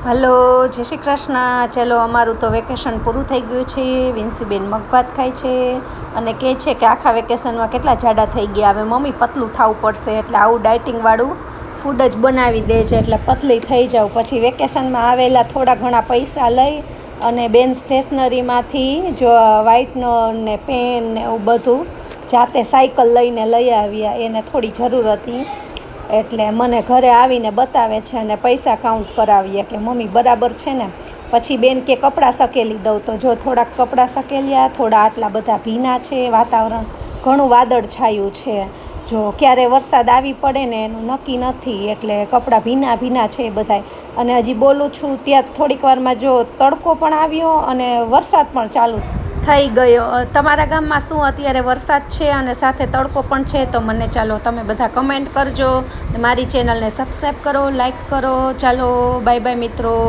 Hello, જય શ્રી કૃષ્ણ. ચલો, અમારું તો વેકેશન પૂરું થઈ ગયું છે. વિન્સીબેન મગભાત ખાય છે અને કહે છે કે આખા વેકેશનમાં કેટલા જાડા થઈ ગયા, હવે મમ્મી પતલું થવું પડશે, એટલે આવું ડાયટિંગવાળું ફૂડ જ બનાવી દે છે એટલે પતલી થઈ જાઉં. પછી વેકેશનમાં આવેલા થોડા ઘણા પૈસા લઈ અને બેન સ્ટેશનરીમાંથી જો વ્હાઇટનર ને પેન ને એવું બધું જાતે સાયકલ લઈને લઈ આવ્યા. એને થોડી જરૂર હતી એટલે મને ઘરે આવીને બતાવે છે અને પૈસા કાઉન્ટ કરાવીએ કે મમ્મી બરાબર છે ને. પછી બેન કે કપડાં સકેલી દઉં, તો જો થોડાક કપડાં સકેલ્યા, થોડા આટલા બધા ભીના છે. વાતાવરણ ઘણું વાદળ છાયું છે, જો ક્યારે વરસાદ આવી પડે ને એનું નક્કી નથી, એટલે કપડાં ભીના ભીના છે બધાય. અને હજી બોલું છું ત્યાં થોડીક વારમાં જો તડકો પણ આવ્યો અને વરસાદ પણ ચાલુ થઈ ગયો. તમારા ગામમાં શું અત્યારે વરસાદ છે અને સાથે તડકો પણ છે? તો મને ચાલો તમે બધા કમેન્ટ કરજો. મારી ચેનલને સબસ્ક્રાઈબ કરો, લાઈક કરો. ચાલો, બાય બાય મિત્રો.